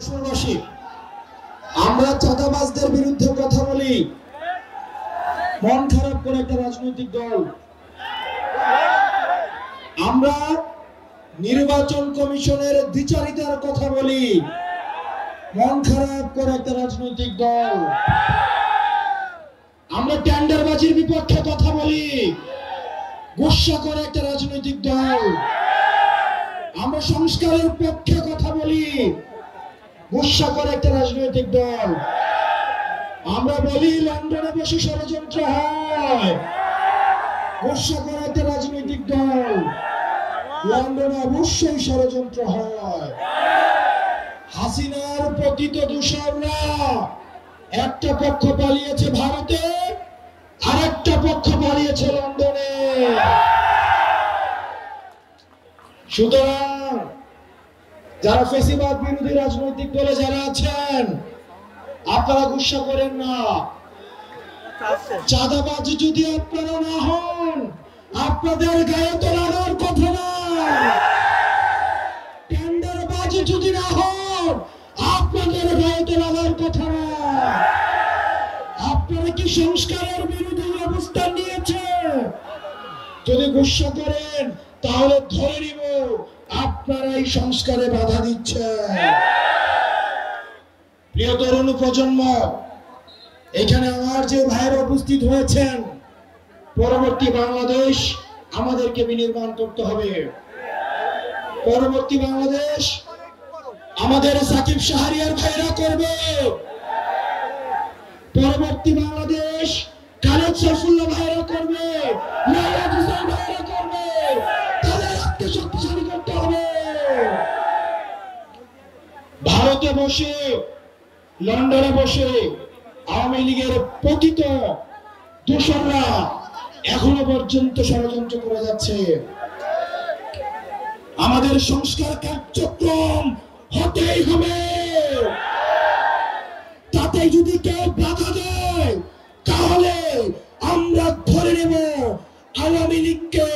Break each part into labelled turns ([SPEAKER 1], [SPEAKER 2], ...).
[SPEAKER 1] যশোরবাসী, আমরা চাঁদাবাজদের বিরুদ্ধে কথা বলি, মন খারাপ করে একটা রাজনৈতিক দল। আমরা নির্বাচন কমিশনের দ্বিচারিতার কথা বলি, মন খারাপ করে একটা রাজনৈতিক দল। আমরা টেন্ডারবাজির বিপক্ষে কথা বলি, গুসা করে একটা রাজনৈতিক দল। আমরা সংস্কারের পক্ষে কথা বলি, গুসা করে একটা রাজনৈতিক দল। আমরা বলি লন্ডনে বসে ষড়যন্ত্র হয়, গুসা করে একটা রাজনৈতিক দল। লন্ডনে অবশ্যই ষড়যন্ত্র হয়। হাসিনার পতিত দূষণরা একটা পক্ষ পালিয়েছে ভারতে, আরেকটা পক্ষ পালিয়েছে লন্ডনে। সুতরাং যারা ফ্যাসিবাদ বিরোধী রাজনৈতিক দলে যারা আছেন, আপনারা গুসা করেন না। চাঁদাবাজ যদি আপনারা না হন, আপনাদের গায়ে তো লাগার কথা না। টেন্ডারবাজ যদি না হন, আপনাদের গায়ে তো লাগার কথা না। আপনারা কি সংস্কারের বিরুদ্ধে অবস্থান নিয়েছেন? যদি গুসা করেন তাহলে ধরে নিব আপনারা এই সংস্কারে বাধা দিচ্ছেন। প্রিয় তরুণ প্রজন্ম, এখানে আমার যে ভাইয়েরা উপস্থিত হয়েছেন, পরবর্তী বাংলাদেশ আমাদেরকে বিনির্মাণ করতে হবে। পরবর্তী বাংলাদেশ আমাদের সাকিব শাহরিয়ার ভাইরা করবে। পরবর্তী বাংলাদেশ খালেদ সাইফুল্লাহ ভাইরা করবে, মেহেরাজ হোসেন ভাইরা করবে। তাদেরকে শক্তিশালী করতে হবে। ভারতে বসে, লন্ডনে বসে আওয়ামী লীগের পতিত দূষণরা এখনো পর্যন্ত ষড়যন্ত্র করে যাচ্ছে। আমাদের সংস্কার কার্যক্রম হতেই হবে। তাতে যদি কেউ বাধা দেয় তাহলে আমরা ধরে নেব আওয়ামী লীগকে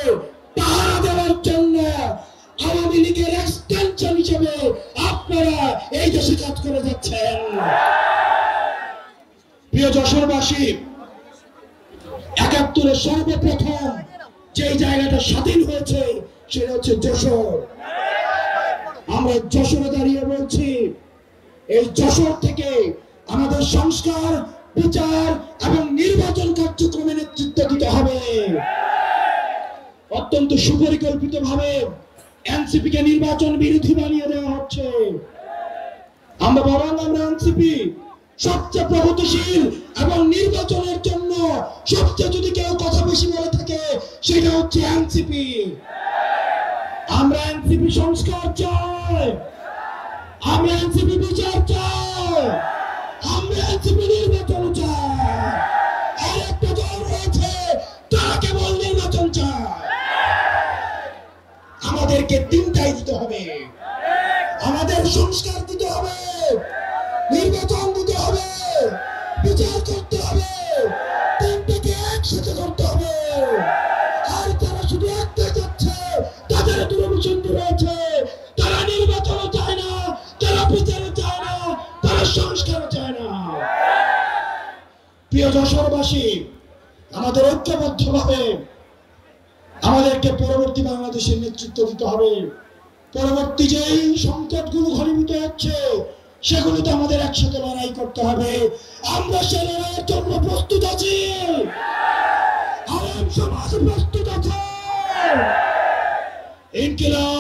[SPEAKER 1] পাহারা দেওয়ার জন্য আওয়ামী লীগের এক্সটেনশন হিসেবে আপনারা এই দেশে কাজ করে যাচ্ছেন। প্রিয় যশোরবাসী, ৭১-এর সর্বপ্রথম যে জায়গাটা স্বাধীন হয়েছে সেটা হচ্ছে যশোর। আমরা যশোরে দাঁড়িয়ে বলছি, এই যশোর থেকে আমাদের সংস্কার, বিচার এবং নির্বাচন কার্যক্রমে নেতৃত্ব দিতে হবে। অত্যন্ত সুপরিকল্পিত ভাবে এনসিপি কে নির্বাচন বিরোধী বানিয়ে দেওয়া হচ্ছে। আমরা এনসিপি সবচেয়ে প্রগতিশীল এবং নির্বাচনের জন্য সবচেয়ে যদি কেউ কথা বেশি বলে থাকে সেটা হচ্ছে এনসিপি। আমরা এনসিপি সংস্কার চাই, আমরা এনসিপি বিচার চাই, আমরা এনসিপি নির্বাচন চাই। আর একটা দল রয়েছে তারা কেবল নির্বাচন চায়। আমাদেরকে তিনটাই দিতে হবে। আমাদের সংস্কার দিতে হবে, নির্বাচন দিতে হবে, বিচার করতে হবে। তিনটাকে একসাথে করতে হবে। আর তারা শুধু একটাই যাচ্ছে, তাদের দুরভিসন্ধি রয়েছে। তারা নির্বাচনও চায় না, তারা বিচারও চায় না, তারা সংস্কারও চায় না। প্রিয় যশোরবাসী, আমাদের ঐক্যবদ্ধভাবে আমাদেরকে পরবর্তী বাংলাদেশের নেতৃত্ব দিতে হবে। পরবর্তী যেই সংকটগুলো ঘনীভূত হচ্ছে সেগুলোতে আমাদের একসাথে লড়াই করতে হবে। আমরা সে লড়াইয়ের জন্য প্রস্তুত আছি। আলেম সমাজ প্রস্তুত আছে। ইনকিলাব